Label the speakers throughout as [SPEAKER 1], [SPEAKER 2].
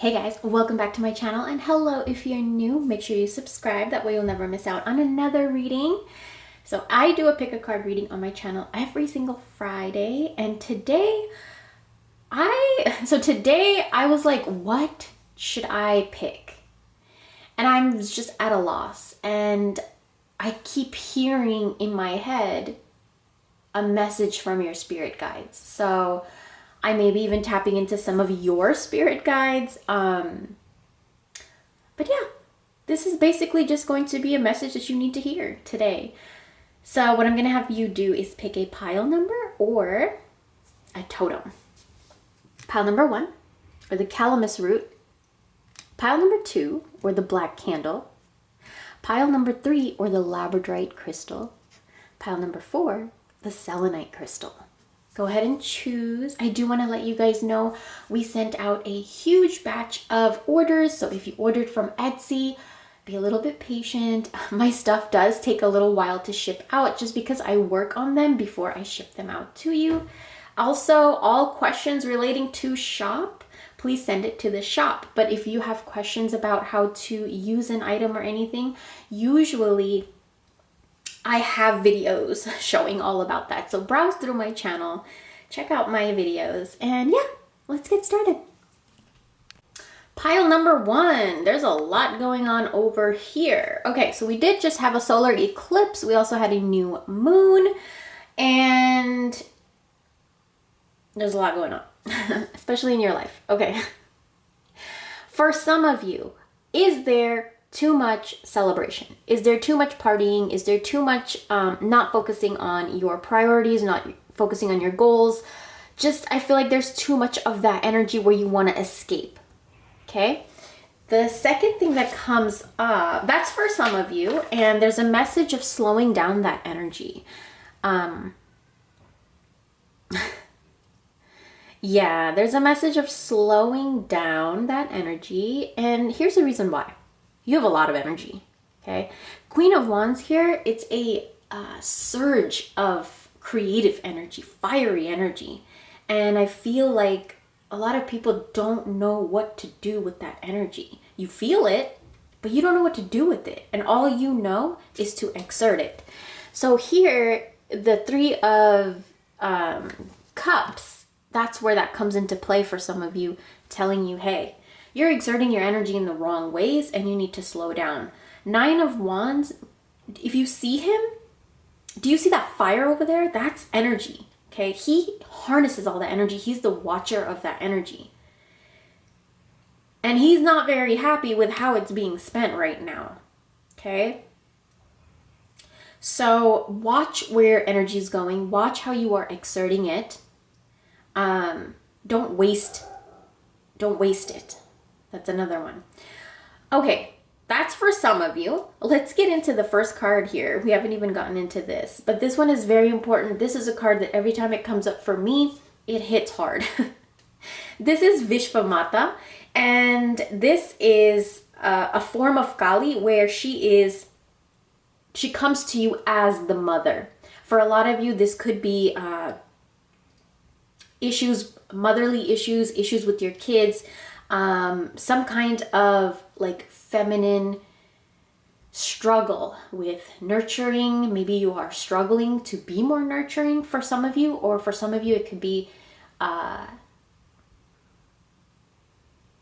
[SPEAKER 1] Hey guys, welcome back to my channel, and hello if you're new. Make sure you subscribe, that way you'll never miss out on another reading. So I do a pick a card reading on my channel every single Friday, and today I was like, what should I pick? And I'm just at a loss, and I keep hearing in my head a message from your spirit guides. So I may be even tapping into some of your spirit guides. But yeah, this is basically just going to be a message that you need to hear today. So what I'm going to have you do is pick a pile number or a totem. Pile number 1, or the calamus root. Pile number 2, or the black candle. Pile number 3, or the labradorite crystal. Pile number 4, the selenite crystal. Go ahead and choose. I do want to let you guys know we sent out a huge batch of orders. So if you ordered from Etsy, be a little bit patient. My stuff does take a little while to ship out just because I work on them before I ship them out to you. Also, all questions relating to shop, please send it to the shop. But if you have questions about how to use an item or anything, usually I have videos showing all about that. So browse through my channel, check out my videos, and yeah, let's get started. Pile number 1, there's a lot going on over here. Okay, so we did just have a solar eclipse. We also had a new moon, and there's a lot going on, especially in your life. Okay. For some of you, is there too much celebration? Is there too much partying? Is there too much not focusing on your priorities, not focusing on your goals? I feel like there's too much of that energy where you want to escape. Okay. The second thing that comes up, that's for some of you, and there's a message of slowing down that energy. Yeah, there's a message of slowing down that energy, and here's the reason why. You have a lot of energy, okay? Queen of Wands here, it's a surge of creative energy, fiery energy. And I feel like a lot of people don't know what to do with that energy. You feel it, but you don't know what to do with it. And all you know is to exert it. So here, the 3 of Cups, that's where that comes into play for some of you, telling you, hey, you're exerting your energy in the wrong ways and you need to slow down. 9 of Wands, if you see him, do you see that fire over there? That's energy, okay? He harnesses all that energy. He's the watcher of that energy. And he's not very happy with how it's being spent right now, okay? So watch where energy is going. Watch how you are exerting it. Don't waste it. That's another one. Okay, that's for some of you. Let's get into the first card here. We haven't even gotten into this, but this one is very important. This is a card that every time it comes up for me, it hits hard. This is Vishvamata, and this is a form of Kali where she comes to you as the mother. For a lot of you, this could be motherly issues with your kids, some kind of like feminine struggle with nurturing. Maybe you are struggling to be more nurturing for some of you, or for some of you it could be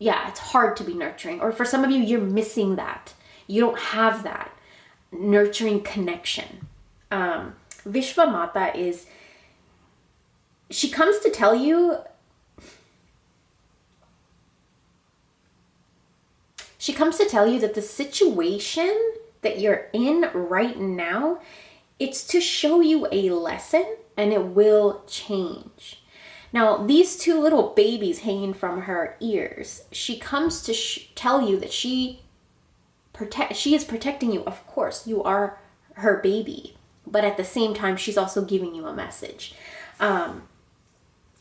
[SPEAKER 1] it's hard to be nurturing, or for some of you you're missing that. You don't have that nurturing connection. Vishvamata she comes to tell you that the situation that you're in right now, it's to show you a lesson, and it will change. Now, these 2 little babies hanging from her ears, she comes to tell you that she is protecting you. Of course, you are her baby, but at the same time, she's also giving you a message.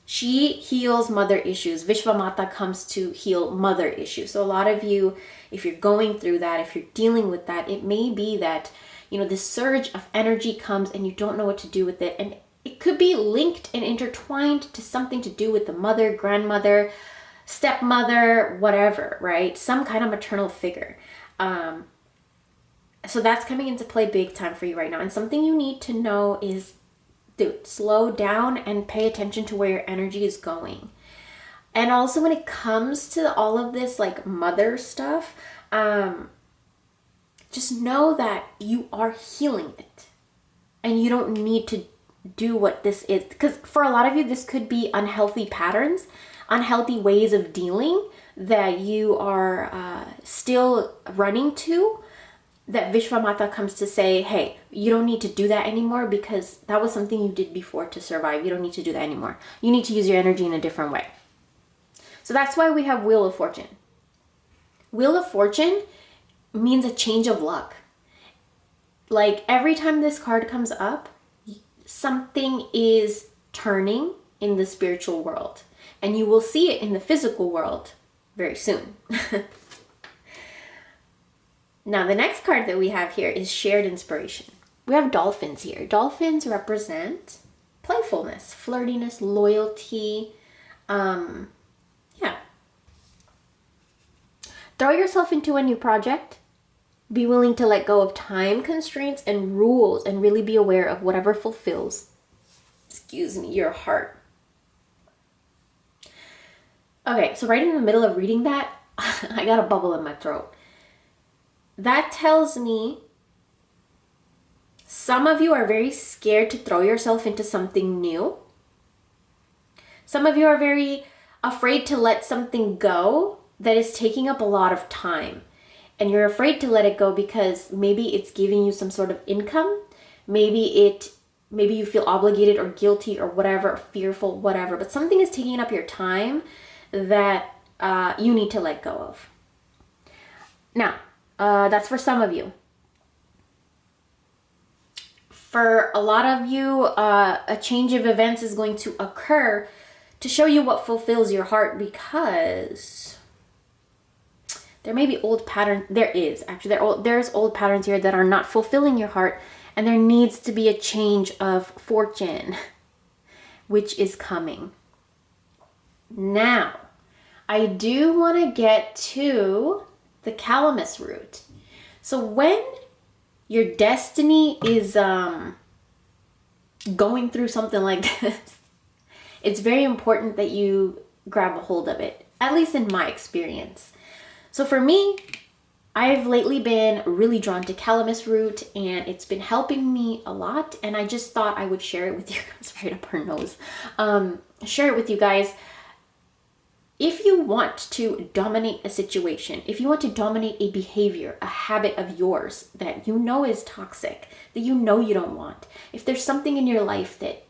[SPEAKER 1] She heals mother issues. Vishvamata comes to heal mother issues. So a lot of you, if you're going through that, if you're dealing with that, it may be that, this surge of energy comes and you don't know what to do with it. And it could be linked and intertwined to something to do with the mother, grandmother, stepmother, whatever, right? Some kind of maternal figure. So that's coming into play big time for you right now. And something you need to know is, dude, slow down and pay attention to where your energy is going. And also when it comes to all of this like mother stuff, just know that you are healing it. And you don't need to do what this is. Because for a lot of you, this could be unhealthy patterns, unhealthy ways of dealing that you are still running to, that Vishwamata comes to say, hey, you don't need to do that anymore because that was something you did before to survive. You don't need to do that anymore. You need to use your energy in a different way. So that's why we have Wheel of Fortune. Wheel of Fortune means a change of luck. Like every time this card comes up, something is turning in the spiritual world. And you will see it in the physical world very soon. Now, the next card that we have here is Shared Inspiration. We have dolphins here. Dolphins represent playfulness, flirtiness, loyalty. Yeah. Throw yourself into a new project. Be willing to let go of time constraints and rules and really be aware of whatever fulfills, your heart. Okay, so right in the middle of reading that, I got a bubble in my throat. That tells me some of you are very scared to throw yourself into something new. Some of you are very afraid to let something go that is taking up a lot of time. And you're afraid to let it go because maybe it's giving you some sort of income. Maybe you feel obligated or guilty or whatever, or fearful, whatever. But something is taking up your time that you need to let go of. Now, that's for some of you. For a lot of you, a change of events is going to occur to show you what fulfills your heart, because there may be old patterns. There's old patterns here that are not fulfilling your heart, and there needs to be a change of fortune, which is coming. Now, I do want to get to the calamus root. So when your destiny is going through something like this, it's very important that you grab a hold of it, at least in my experience. So for me, I've lately been really drawn to calamus root, and it's been helping me a lot. And I just thought I would share it with you guys. Right up her nose. Share it with you guys. If you want to dominate a situation, if you want to dominate a behavior, a habit of yours that you know is toxic, that you know you don't want, if there's something in your life that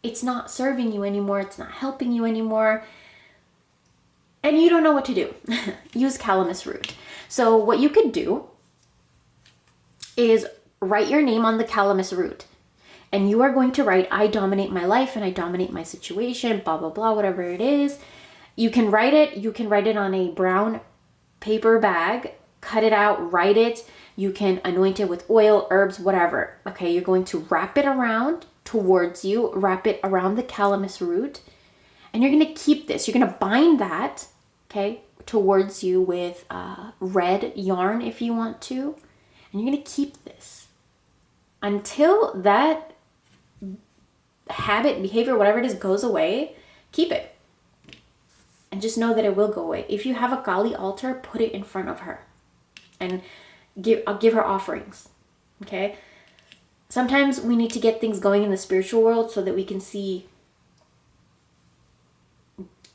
[SPEAKER 1] it's not serving you anymore, it's not helping you anymore, and you don't know what to do, use calamus root. So what you could do is write your name on the calamus root. And you are going to write, I dominate my life and I dominate my situation, blah, blah, blah, whatever it is. You can write it on a brown paper bag, cut it out, write it. You can anoint it with oil, herbs, whatever. Okay, you're going to wrap it around towards you, wrap it around the calamus root, and you're going to keep this. You're going to bind that, okay, towards you with red yarn if you want to, and you're going to keep this until that habit, behavior, whatever it is, goes away. Keep it. And just know that it will go away. If you have a Kali altar, put it in front of her. And I'll give her offerings. Okay? Sometimes we need to get things going in the spiritual world so that we can see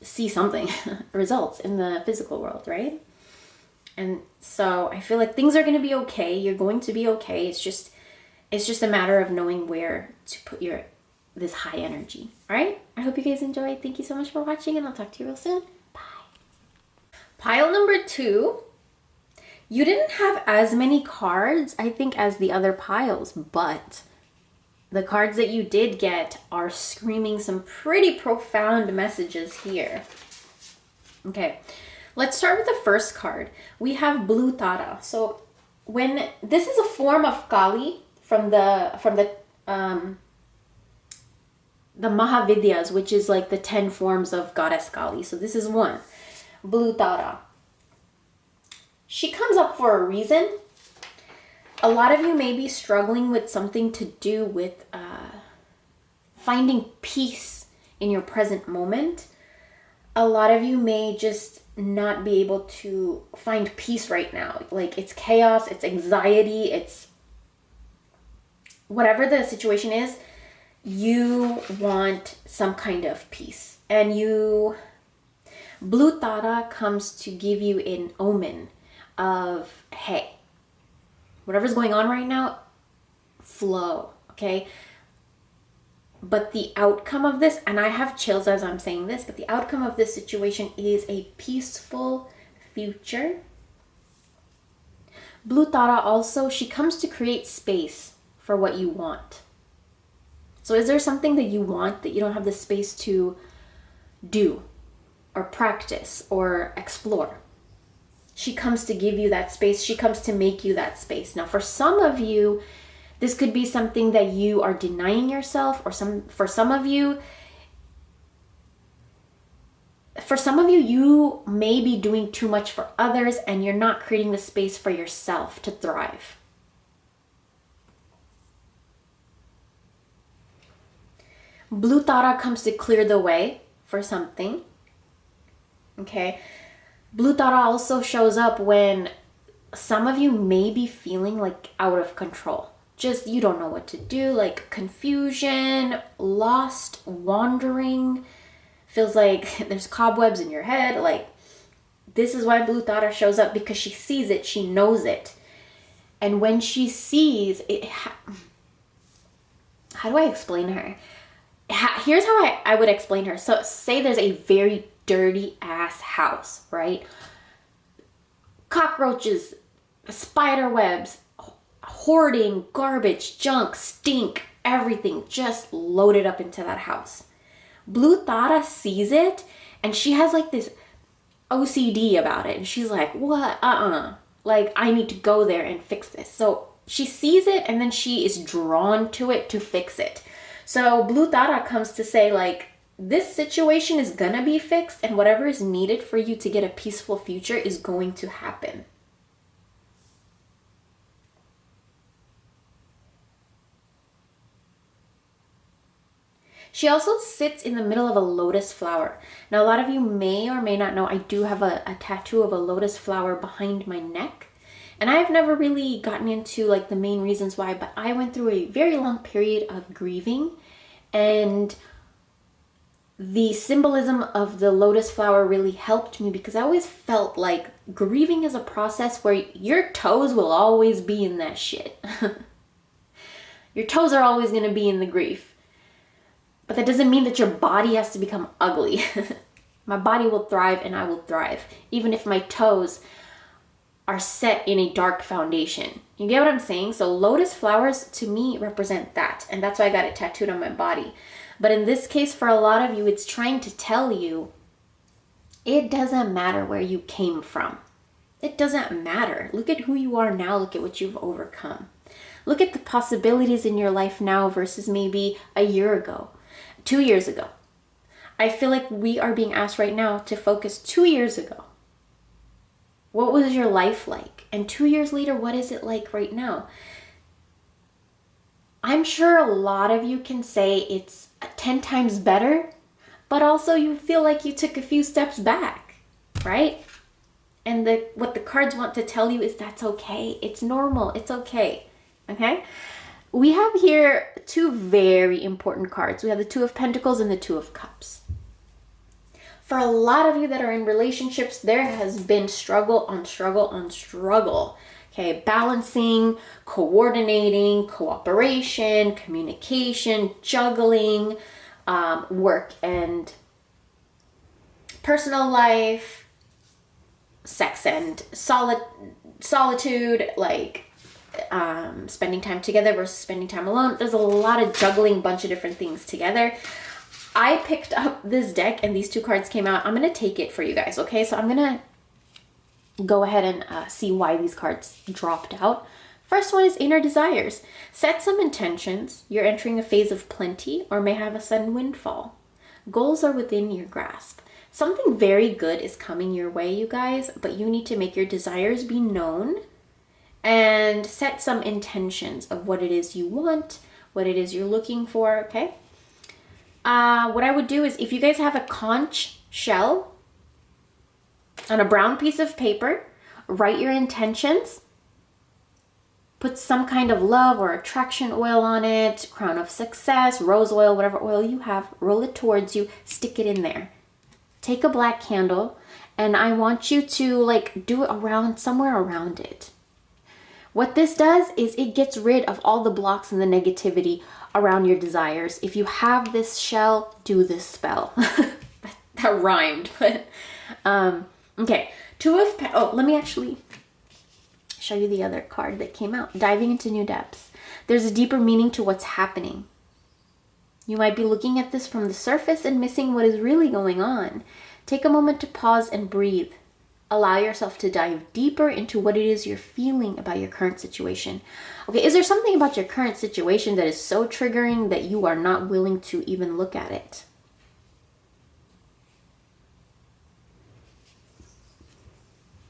[SPEAKER 1] something, results in the physical world, right? And so I feel like things are going to be okay. You're going to be okay. It's just a matter of knowing where to put this high energy. All right? I hope you guys enjoyed. Thank you so much for watching, and I'll talk to you real soon. Bye. Pile number 2. You didn't have as many cards, I think, as the other piles, but the cards that you did get are screaming some pretty profound messages here. Okay, let's start with the first card. We have Blue Tara. So when this is a form of Kali from the Mahavidyas, which is like the 10 forms of goddess Kali. So this is one. Blue Tara. She comes up for a reason. A lot of you may be struggling with something to do with finding peace in your present moment. A lot of you may just not be able to find peace right now. Like, it's chaos, it's anxiety, it's whatever the situation is, you want some kind of peace. And Blue Tara comes to give you an omen of, hey, whatever's going on right now, flow, okay? But the outcome of this, and I have chills as I'm saying this, but the outcome of this situation is a peaceful future. Blue Tara also, she comes to create space for what you want. So is there something that you want that you don't have the space to do or practice or explore? She comes to give you that space. She comes to make you that space. Now, for some of you, this could be something that you are denying yourself, or for some of you, you may be doing too much for others and you're not creating the space for yourself to thrive. Blue Tara comes to clear the way for something. Okay. Blue Tara also shows up when some of you may be feeling like out of control. Just, you don't know what to do, like confusion, lost, wandering. Feels like there's cobwebs in your head. Like, this is why Blue Tara shows up, because she sees it, she knows it. And when she sees it, how do I explain her? Here's how I would explain her. So say there's a very dirty ass house, right? Cockroaches, spider webs, hoarding, garbage, junk, stink, everything just loaded up into that house. Blue Tara sees it and she has like this OCD about it. And she's like, what? Like, I need to go there and fix this. So she sees it and then she is drawn to it to fix it. So Blue Tara comes to say, like, this situation is gonna be fixed and whatever is needed for you to get a peaceful future is going to happen. She also sits in the middle of a lotus flower. Now, a lot of you may or may not know, I do have a tattoo of a lotus flower behind my neck. And I've never really gotten into like the main reasons why, but I went through a very long period of grieving, and the symbolism of the lotus flower really helped me, because I always felt like grieving is a process where your toes will always be in that shit. Your toes are always going to be in the grief. But that doesn't mean that your body has to become ugly. My body will thrive and I will thrive, even if my toes are set in a dark foundation. You get what I'm saying? So lotus flowers to me represent that. And that's why I got it tattooed on my body. But in this case, for a lot of you, it's trying to tell you it doesn't matter where you came from. It doesn't matter. Look at who you are now. Look at what you've overcome. Look at the possibilities in your life now versus maybe a year ago, 2 years ago. I feel like we are being asked right now to focus 2 years ago. What was your life like? And 2 years later, what is it like right now? I'm sure a lot of you can say it's 10 times better, but also you feel like you took a few steps back, right? And what the cards want to tell you is that's okay. It's normal. It's okay. Okay? We have here two very important cards. We have the Two of Pentacles and the Two of Cups. For a lot of you that are in relationships, there has been struggle on struggle on struggle. Okay, balancing, coordinating, cooperation, communication, juggling, work and personal life, sex and solitude, like spending time together versus spending time alone. There's a lot of juggling, bunch of different things together. I picked up this deck and these two cards came out. I'm going to take it for you guys, okay? So I'm going to go ahead and see why these cards dropped out. First one is Inner Desires. Set some intentions. You're entering a phase of plenty or may have a sudden windfall. Goals are within your grasp. Something very good is coming your way, you guys, but you need to make your desires be known and set some intentions of what it is you want, what it is you're looking for, okay? What I would do is, if you guys have a conch shell on a brown piece of paper, write your intentions, put some kind of love or attraction oil on it, crown of success, rose oil, whatever oil you have, roll it towards you, stick it in there. Take a black candle, and I want you to like do it around, somewhere around it. What this does is it gets rid of all the blocks and the negativity around your desires. If you have this shell, do this spell. That rhymed, but okay. Let me actually show you the other card that came out. Diving into new depths. There's a deeper meaning to what's happening. You might be looking at this from the surface and missing what is really going on. Take a moment to pause and breathe. Allow yourself to dive deeper into what it is you're feeling about your current situation. Okay, is there something about your current situation that is so triggering that you are not willing to even look at it?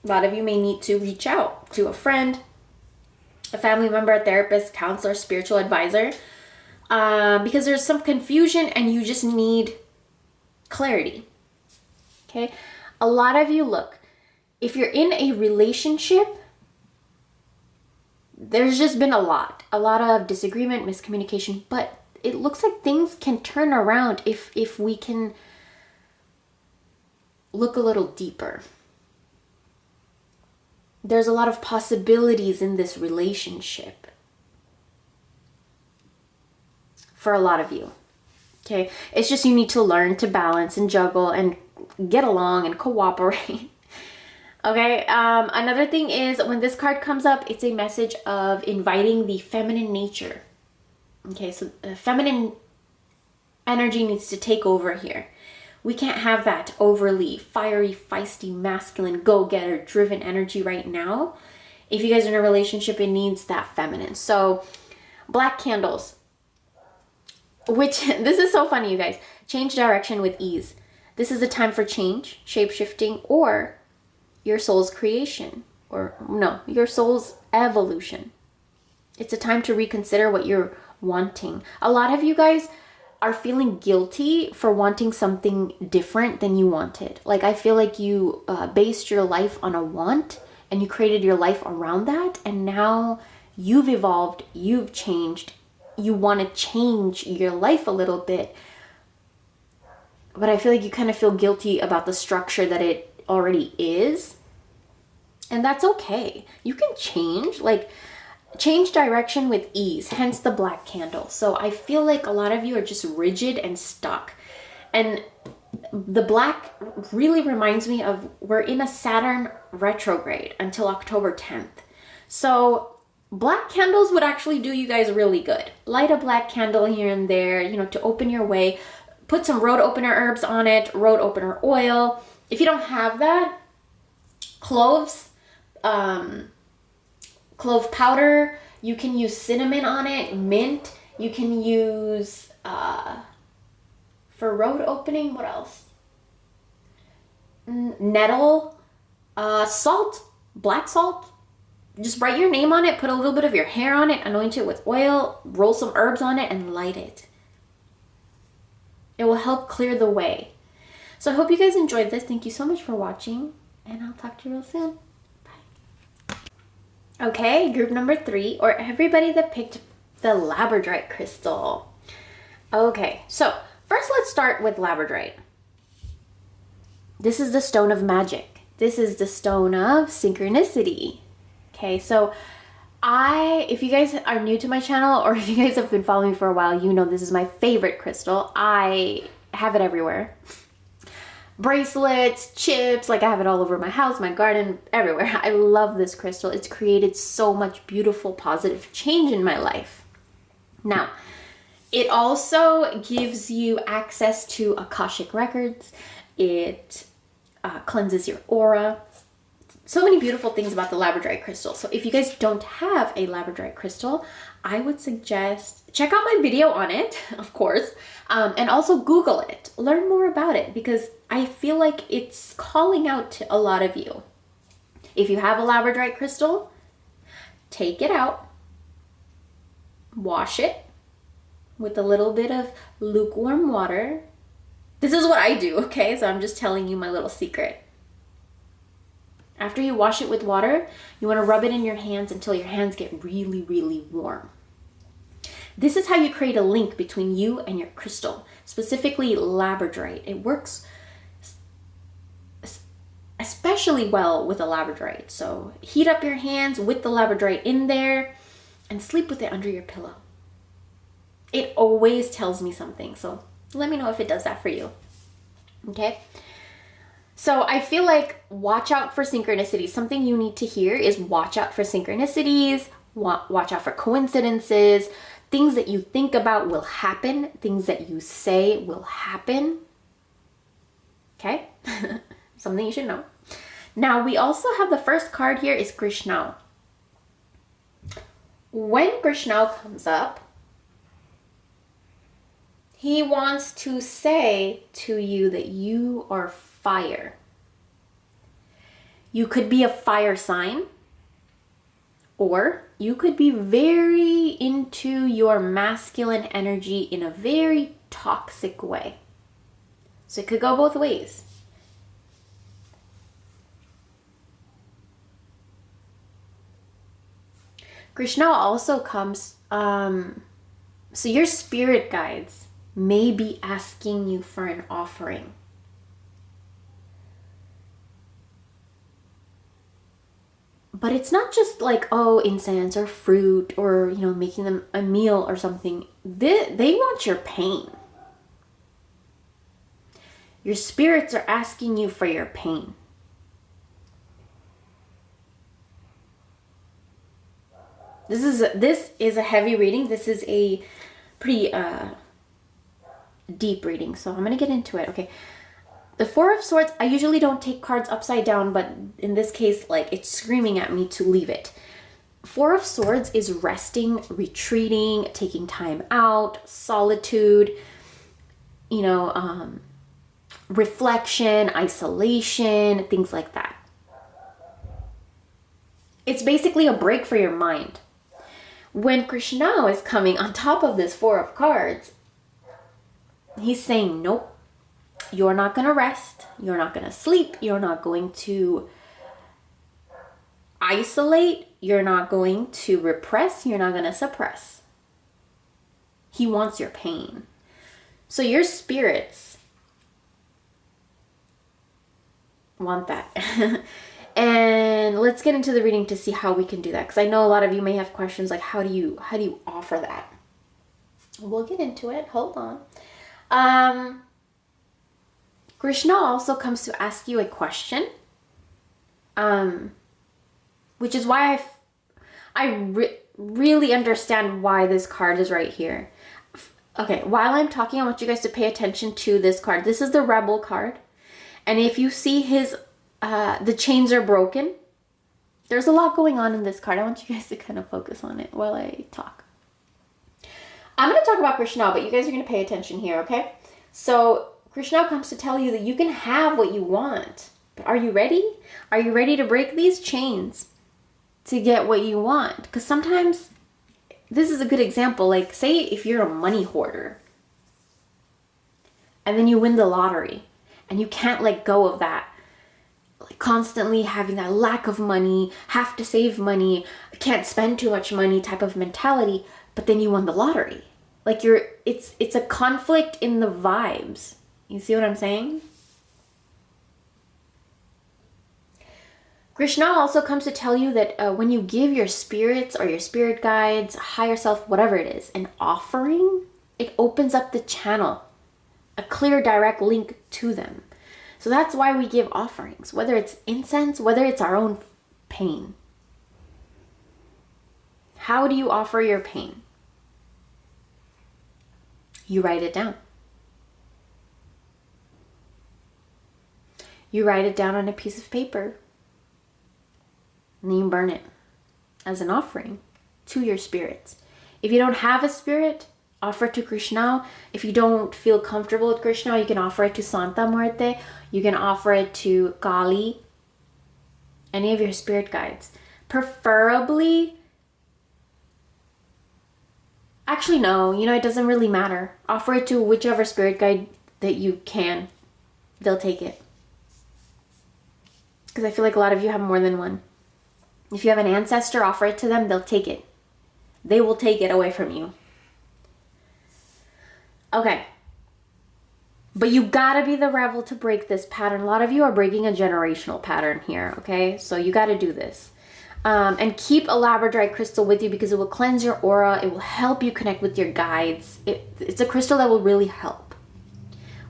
[SPEAKER 1] A lot of you may need to reach out to a friend, a family member, a therapist, counselor, spiritual advisor, because there's some confusion and you just need clarity. Okay, a lot of you, look, if you're in a relationship, there's just been a lot of disagreement, miscommunication, but it looks like things can turn around if we can look a little deeper. There's a lot of possibilities in this relationship for a lot of you. Okay, it's just you need to learn to balance and juggle and get along and cooperate. Okay, another thing is when this card comes up, it's a message of inviting the feminine nature. Okay, so feminine energy needs to take over here. We can't have that overly fiery, feisty, masculine, go-getter, driven energy right now. If you guys are in a relationship, it needs that feminine. So, black candles, which, this is so funny, you guys. Change direction with ease. This is a time for change, shape-shifting, or your soul's creation. Or, no, your soul's evolution. It's a time to reconsider what you're wanting. A lot of you guys are feeling guilty for wanting something different than you wanted. Like, I feel like you based your life on a want and you created your life around that, and now you've evolved, you've changed, you want to change your life a little bit, but I feel like you kind of feel guilty about the structure that it already is, and that's okay. You can change, change direction with ease, hence the black candle. So I feel like a lot of you are just rigid and stuck. And the black really reminds me of, we're in a Saturn retrograde until October 10th. So black candles would actually do you guys really good. Light a black candle here and there, to open your way. Put some road opener herbs on it, road opener oil. If you don't have that, cloves, clove powder, you can use cinnamon on it, mint, you can use, for road opening, what else? Nettle, salt, black salt. Just write your name on it, put a little bit of your hair on it, anoint it with oil, roll some herbs on it, and light it. It will help clear the way. So I hope you guys enjoyed this. Thank you so much for watching, and I'll talk to you real soon. Okay, group number 3, or everybody that picked the labradorite crystal. Okay, so first let's start with labradorite. This is the stone of magic. This is the stone of synchronicity. Okay, so if you guys are new to my channel, or if you guys have been following me for a while, you know this is my favorite crystal. I have it everywhere. Bracelets, chips, I have it all over my house, my garden, everywhere. I love this crystal. It's created so much beautiful, positive change in my life. Now, it also gives you access to Akashic records. It cleanses your aura. so many beautiful things about the labradorite crystal. So if you guys don't have a labradorite crystal, I would suggest check out my video on it, of course, and also Google it. Learn more about it, because I feel like it's calling out to a lot of you. If you have a labradorite crystal, take it out, wash it with a little bit of lukewarm water. This is what I do, okay? So I'm just telling you my little secret. After you wash it with water, you want to rub it in your hands until your hands get really, really warm. This is how you create a link between you and your crystal, specifically labradorite. It works especially well with a labradorite. So heat up your hands with the labradorite in there and sleep with it under your pillow. It always tells me something. So let me know if it does that for you. Okay? So I feel like watch out for synchronicities. Something you need to hear is watch out for synchronicities, watch out for coincidences. Things that you think about will happen. Things that you say will happen. Okay? Something you should know. Now, we also have the first card here is Krishna. When Krishna comes up, he wants to say to you that you are fire. You could be a fire sign, or you could be very into your masculine energy in a very toxic way. So it could go both ways. Krishna also comes, so your spirit guides may be asking you for an offering. But it's not just like, oh, incense or fruit or, making them a meal or something. They want your pain. Your spirits are asking you for your pain. This is a heavy reading. This is a pretty deep reading. So I'm going to get into it. Okay. The Four of Swords, I usually don't take cards upside down, but in this case, it's screaming at me to leave it. Four of Swords is resting, retreating, taking time out, solitude, reflection, isolation, things like that. It's basically a break for your mind. When Krishna is coming on top of this Four of Cards, he's saying, nope. You're not going to rest. You're not going to sleep. You're not going to isolate. You're not going to repress. You're not going to suppress. He wants your pain. So your spirits want that. And let's get into the reading to see how we can do that. Because I know a lot of you may have questions like, how do you offer that? We'll get into it. Hold on. Krishna also comes to ask you a question, which is why I really understand why this card is right here. Okay, while I'm talking, I want you guys to pay attention to this card. This is the Rebel card, and if you see the chains are broken, there's a lot going on in this card. I want you guys to kind of focus on it while I talk. I'm going to talk about Krishna, but you guys are going to pay attention here, okay? So Krishna comes to tell you that you can have what you want. But are you ready? Are you ready to break these chains to get what you want? Because sometimes, this is a good example. Like, say if you're a money hoarder and then you win the lottery and you can't let go of that. Like constantly having that lack of money, have to save money, can't spend too much money type of mentality, but then you won the lottery. Like it's a conflict in the vibes. You see what I'm saying? Krishna also comes to tell you that when you give your spirits or your spirit guides, higher self, whatever it is, an offering, it opens up the channel, a clear, direct link to them. So that's why we give offerings, whether it's incense, whether it's our own pain. How do you offer your pain? You write it down. You write it down on a piece of paper. and then you burn it as an offering to your spirits. If you don't have a spirit, offer it to Krishna. If you don't feel comfortable with Krishna, you can offer it to Santa Muerte. You can offer it to Kali, any of your spirit guides. Preferably, actually no, it doesn't really matter. Offer it to whichever spirit guide that you can. They'll take it. Because I feel like a lot of you have more than one. If you have an ancestor, offer it to them, they'll take it. They will take it away from you. Okay. But you gotta be the rebel to break this pattern. A lot of you are breaking a generational pattern here, okay? So you gotta do this. And keep a labradorite crystal with you because it will cleanse your aura. It will help you connect with your guides. It's a crystal that will really help.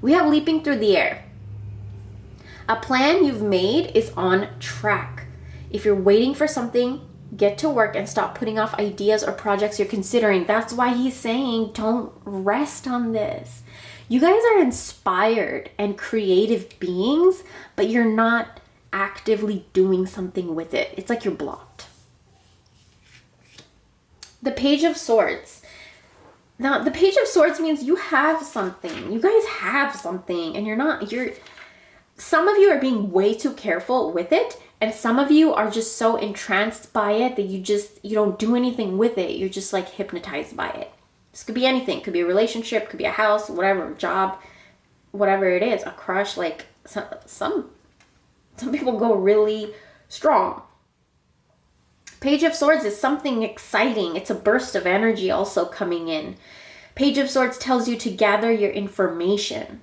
[SPEAKER 1] We have leaping through the air. A plan you've made is on track. If you're waiting for something, get to work and stop putting off ideas or projects you're considering. That's why he's saying don't rest on this. You guys are inspired and creative beings, but you're not actively doing something with it. It's like you're blocked. The Page of Swords. Now, the Page of Swords means you have something. You guys have something, and some of you are being way too careful with it, and some of you are just so entranced by it that you don't do anything with it. You're just like hypnotized by it. This could be anything. It could be a relationship, could be a house, whatever, job, whatever it is, a crush. Like some people go really strong. Page of Swords is something exciting. It's a burst of energy also coming in. Page of Swords tells you to gather your information.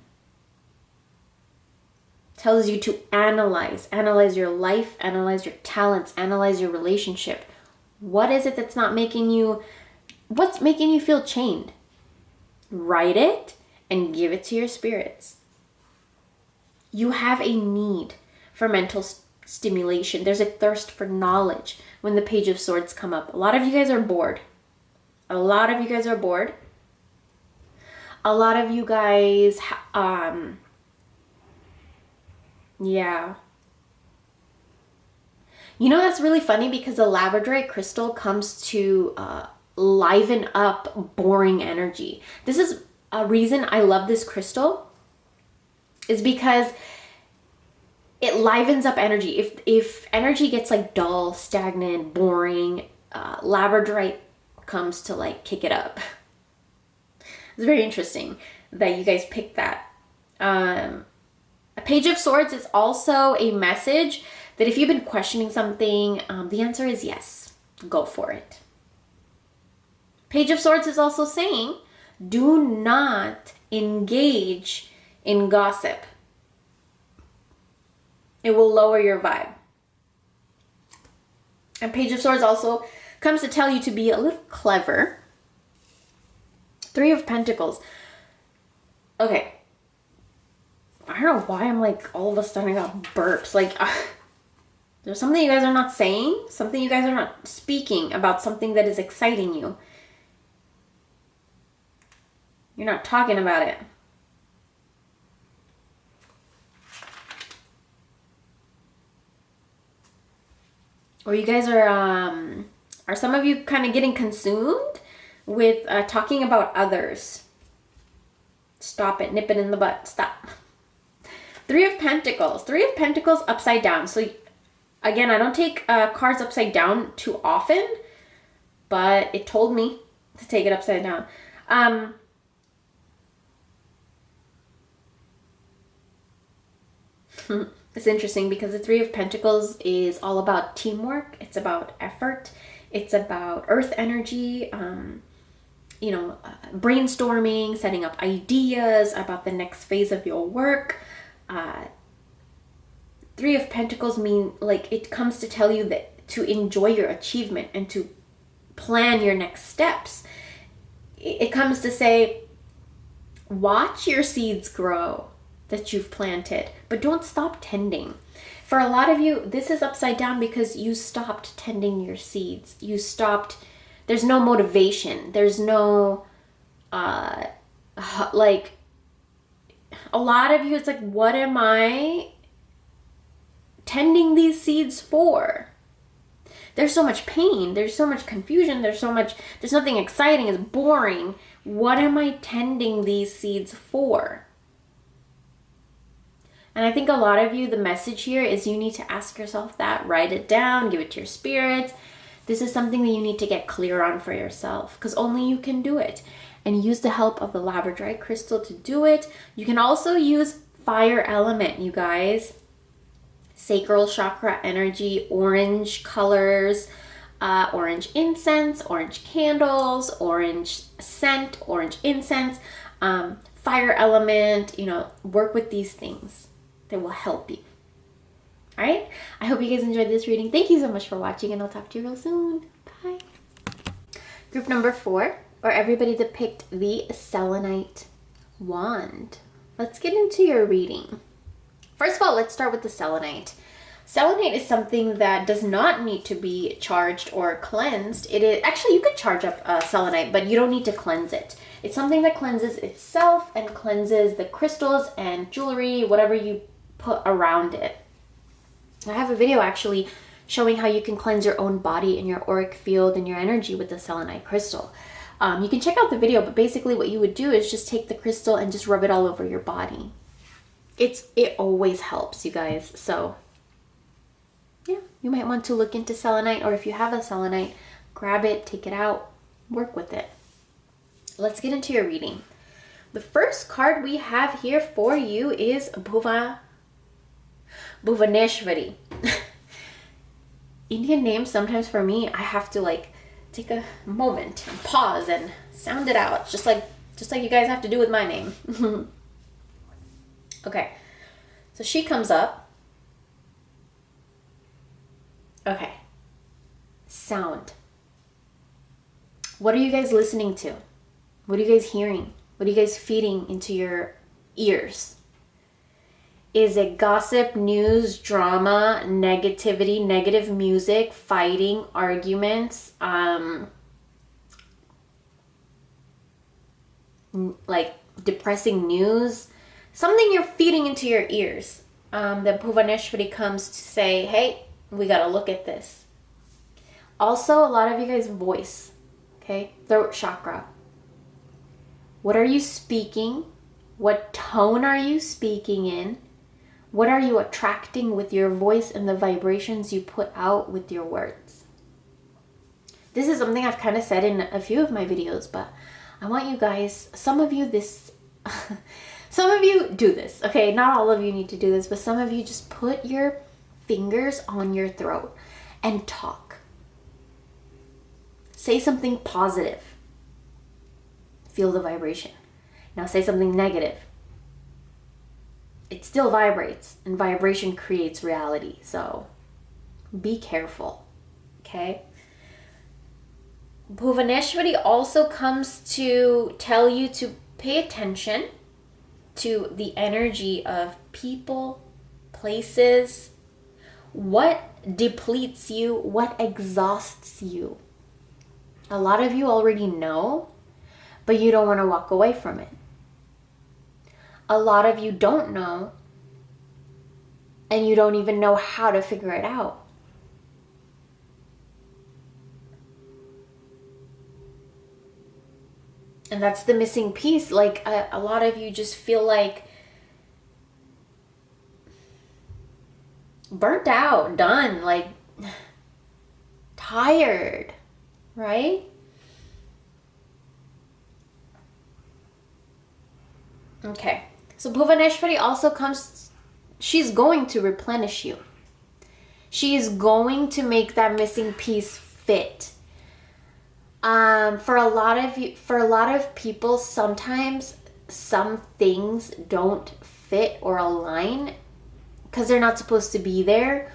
[SPEAKER 1] Tells you to analyze your life, analyze your talents, analyze your relationship. What is it that's not making you, what's making you feel chained? Write it and give it to your spirits. You have a need for mental stimulation. There's a thirst for knowledge when the Page of Swords come up. A lot of you guys are bored. A lot of you guys, yeah. That's really funny because the labradorite crystal comes to liven up boring energy. This is a reason I love this crystal, is because it livens up energy. If energy gets like dull, stagnant, boring, labradorite comes to like kick it up. It's very interesting that you guys picked that. A Page of Swords is also a message that if you've been questioning something, the answer is yes. Go for it. Page of Swords is also saying, do not engage in gossip. It will lower your vibe. And Page of Swords also comes to tell you to be a little clever. Three of Pentacles. Okay. I don't know why I'm like all of a sudden I got burps. Like there's something you guys are not saying, something you guys are not speaking about, something that is exciting you. You're not talking about it. Or you guys are some of you kind of getting consumed with talking about others. Stop it, nip it in the butt, stop. Three of Pentacles. Three of Pentacles upside down. So again, I don't take cards upside down too often, but it told me to take it upside down. It's interesting because the Three of Pentacles is all about teamwork. It's about effort. It's about earth energy, brainstorming, setting up ideas about the next phase of your work. Three of Pentacles mean like it comes to tell you that to enjoy your achievement and to plan your next steps. It comes to say, watch your seeds grow that you've planted, but don't stop tending. For a lot of you, this is upside down because you stopped tending your seeds. There's no motivation. There's no, like, a lot of you, it's like, what am I tending these seeds for? there's so much pain, there's so much confusion, there's nothing exciting, it's boring. What am I tending these seeds for? And I think a lot of you, the message here is you need to ask yourself that, write it down, give it to your spirits. This is something that you need to get clear on for yourself, because only you can do it. And use the help of the labradorite crystal to do it. You can also use fire element, you guys. Sacral chakra energy, orange colors, orange incense, orange candles, orange scent, orange incense, fire element, work with these things that will help you. All right. I hope you guys enjoyed this reading. Thank you so much for watching, and I'll talk to you real soon. Bye. Group number 4, or everybody that picked the selenite wand. Let's get into your reading. First of all, let's start with the selenite. Selenite is something that does not need to be charged or cleansed. It is actually, you could charge up selenite, but you don't need to cleanse it. It's something that cleanses itself and cleanses the crystals and jewelry, whatever you put around it. I have a video actually showing how you can cleanse your own body and your auric field and your energy with the selenite crystal. You can check out the video, but basically what you would do is just take the crystal and just rub it all over your body. It always helps, you guys. So yeah, you might want to look into selenite, or if you have a selenite, grab it, take it out, work with it. Let's get into your reading. The first card we have here for you is Bhuvaneshwari. Indian names, sometimes for me, I have to take a moment and pause and sound it out, just like you guys have to do with my name. Okay, so she comes up. Okay, sound. What are you guys listening to? What are you guys hearing? What are you guys feeding into your ears? Is it gossip, news, drama, negativity, negative music, fighting, arguments, depressing news? Something you're feeding into your ears. The Bhuvaneshwari comes to say, hey, we got to look at this. Also, a lot of you guys' voice, okay? Throat chakra. What are you speaking? What tone are you speaking in? What are you attracting with your voice and the vibrations you put out with your words? This is something I've kind of said in a few of my videos, but I want you guys, some of you do this, okay? Not all of you need to do this, but some of you just put your fingers on your throat and talk. Say something positive. Feel the vibration. Now say something negative. It still vibrates, and vibration creates reality. So be careful, okay? Bhuvaneshwari also comes to tell you to pay attention to the energy of people, places, what depletes you, what exhausts you. A lot of you already know, but you don't want to walk away from it. A lot of you don't know, and you don't even know how to figure it out. And that's the missing piece. A lot of you just feel burnt out, done, tired, right? Okay. So Bhuvaneshwari also comes, she's going to replenish you. She is going to make that missing piece fit. For a lot of people, sometimes some things don't fit or align because they're not supposed to be there.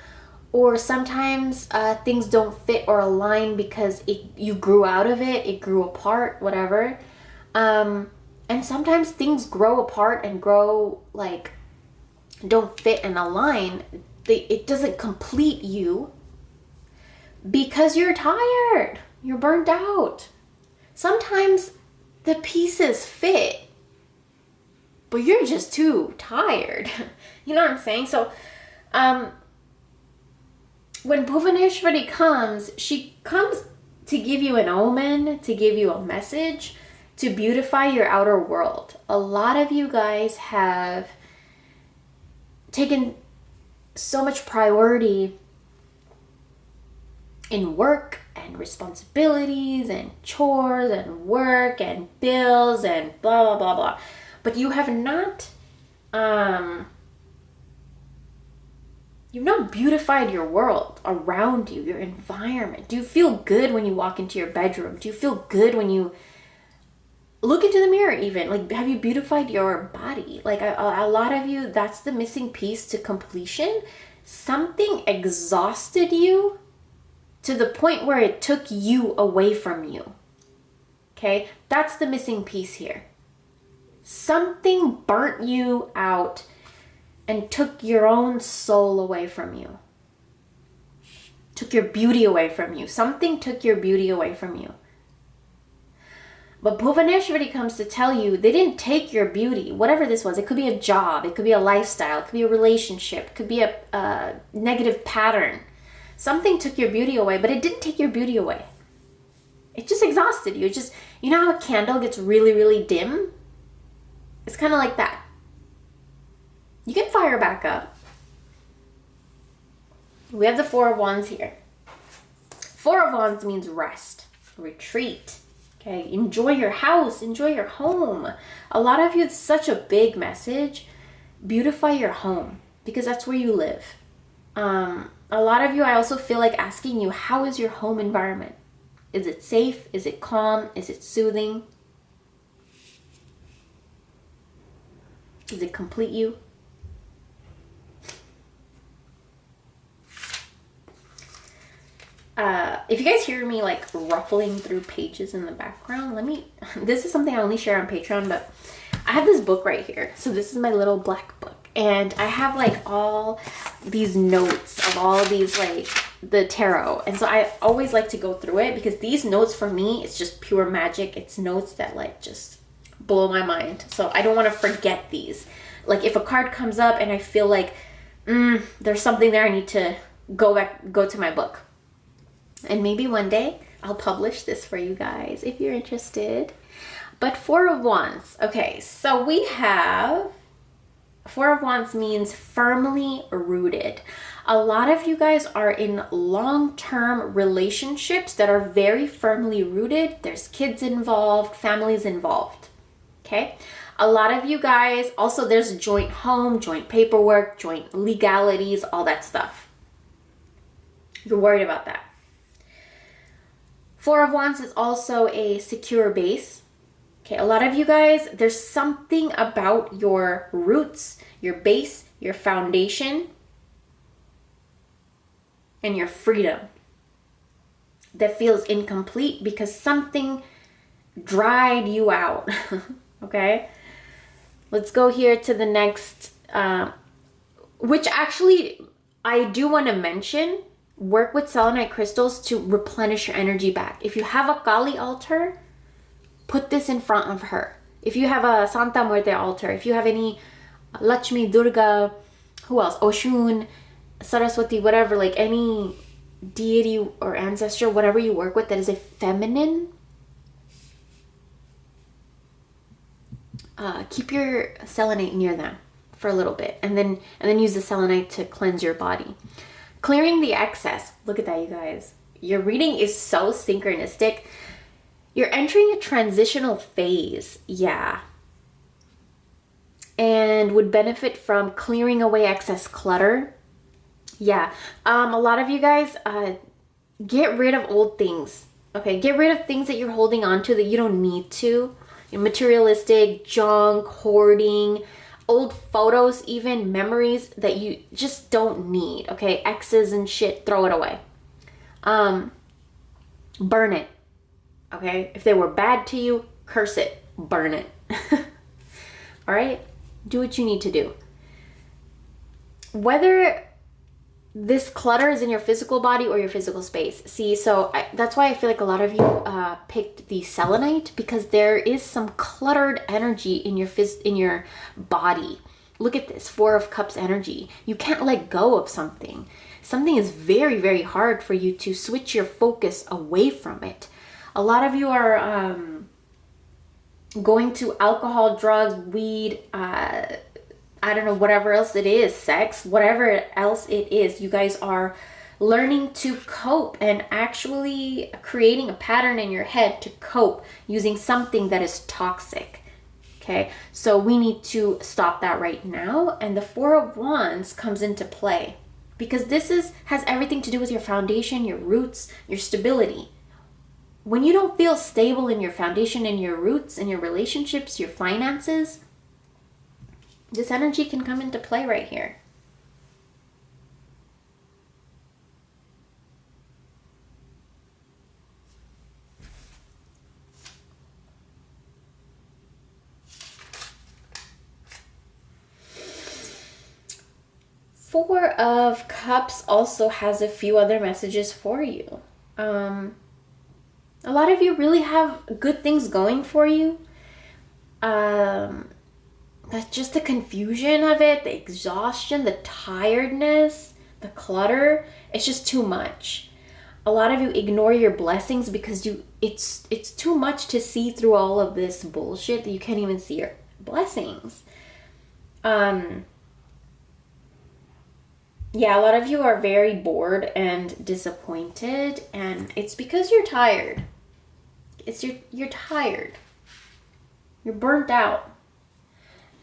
[SPEAKER 1] Or sometimes things don't fit or align because you grew out of it, it grew apart, whatever. And sometimes things grow apart and don't fit and align. It doesn't complete you because you're tired. You're burnt out. Sometimes the pieces fit, but you're just too tired. You know what I'm saying? So when Bhuvaneshwari comes, she comes to give you an omen, to give you a message, to beautify your outer world. A lot of you guys have taken so much priority in work and responsibilities and chores and work and bills and blah, blah, blah, blah. But you have not, you've not beautified your world around you, your environment. Do you feel good when you walk into your bedroom? Do you feel good when you look into the mirror even? Like, have you beautified your body? Like, a lot of you, that's the missing piece to completion. Something exhausted you to the point where it took you away from you. Okay? That's the missing piece here. Something burnt you out and took your own soul away from you. Took your beauty away from you. Something took your beauty away from you. But Bhuvaneshwari comes to tell you they didn't take your beauty, whatever this was. It could be a job, it could be a lifestyle, it could be a relationship, it could be a negative pattern. Something took your beauty away, but it didn't take your beauty away. It just exhausted you. It just, you know how a candle gets really, really dim? It's kind of like that. You can fire back up. We have the Four of Wands here. Four of Wands means rest, retreat. Okay, enjoy your house, enjoy your home. A lot of you, it's such a big message. Beautify your home because that's where you live. A lot of you, I also feel like asking you, how is your home environment? Is it safe? Is it calm? Is it soothing? Does it complete you? If you guys hear me like ruffling through pages in the background, this is something I only share on Patreon, but I have this book right here. So this is my little black book. And I have like all these notes of all of these, like the tarot. And so I always like to go through it because these notes for me, it's just pure magic. It's notes that like just blow my mind. So I don't want to forget these. Like if a card comes up and I feel like, there's something there, I need to go to my book. And maybe one day I'll publish this for you guys if you're interested. But Four of Wands. Okay, so we have... Four of Wands means firmly rooted. A lot of you guys are in long-term relationships that are very firmly rooted. There's kids involved, families involved. Okay? A lot of you guys, also there's joint home, joint paperwork, joint legalities, all that stuff. You're worried about that. Four of Wands is also a secure base. Okay, a lot of you guys, there's something about your roots, your base, your foundation, and your freedom that feels incomplete because something dried you out. Okay? Let's go here to the next, which actually I do want to mention. Work with selenite crystals to replenish your energy back. If you have a Kali altar, put this in front of her. If you have a Santa Muerte altar, if you have any Lakshmi, Durga, who else? Oshun, Saraswati, whatever, like any deity or ancestor, whatever you work with that is a feminine, keep your selenite near them for a little bit, and then use the selenite to cleanse your body. Clearing the excess. Look at that, you guys. Your reading is so synchronistic. You're entering a transitional phase, yeah. And would benefit from clearing away excess clutter. Yeah. A lot of you guys, get rid of old things. Okay, get rid of things that you're holding on to that you don't need to. Materialistic, junk, hoarding, old photos, even memories that you just don't need. Okay, exes and shit, throw it away. Burn it. Okay, if they were bad to you, curse it, burn it. All right, do what you need to do. Whether this clutter is in your physical body or your physical space. See, so that's why I feel like a lot of you picked the selenite, because there is some cluttered energy in your body. Look at this, Four of Cups energy. You can't let go of something. something is very, very hard for you to switch your focus away from it. A lot of you are going to alcohol, drugs, weed, I don't know, whatever else it is, sex, whatever else it is. You guys are learning to cope and actually creating a pattern in your head to cope using something that is toxic. Okay, so we need to stop that right now. And the Four of Wands comes into play because this has everything to do with your foundation, your roots, your stability. When you don't feel stable in your foundation and your roots and your relationships, your finances, this energy can come into play right here. Four of Cups also has a few other messages for you. A lot of you really have good things going for you. That's just the confusion of it, the exhaustion, the tiredness, the clutter. It's just too much. A lot of you ignore your blessings because it's too much to see through all of this bullshit that you can't even see your blessings. Yeah, a lot of you are very bored and disappointed, and it's because you're tired. You're tired. You're burnt out.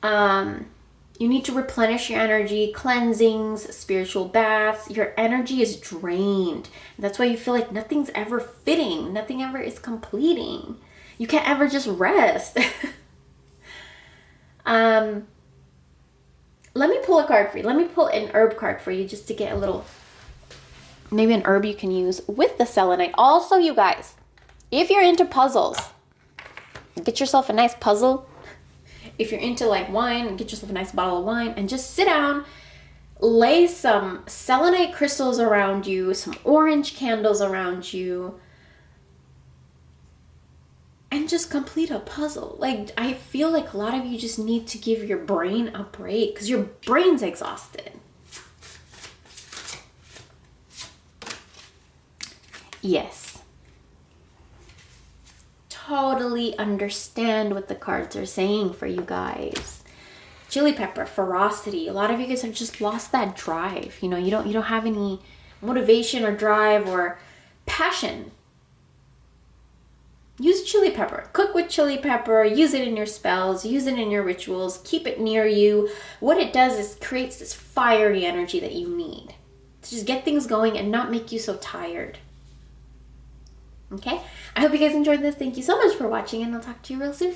[SPEAKER 1] You need to replenish your energy, cleansings, spiritual baths. Your energy is drained. That's why you feel like nothing's ever fitting. Nothing ever is completing. You can't ever just rest. Let me pull a card for you. Let me pull an herb card for you just to get a little, maybe an herb you can use with the selenite. Also, you guys, if you're into puzzles, get yourself a nice puzzle. If you're into like wine, get yourself a nice bottle of wine and just sit down, lay some selenite crystals around you, some orange candles around you, and just complete a puzzle. Like, I feel like a lot of you just need to give your brain a break because your brain's exhausted. Yes. Totally understand what the cards are saying for you guys. Chili pepper, ferocity. A lot of you guys have just lost that drive. You know, you don't have any motivation or drive or passion. Use chili pepper. Cook with chili pepper. Use it in your spells. Use it in your rituals. Keep it near you. What it does is creates this fiery energy that you need to just get things going and not make you so tired. Okay? I hope you guys enjoyed this. Thank you so much for watching, and I'll talk to you real soon.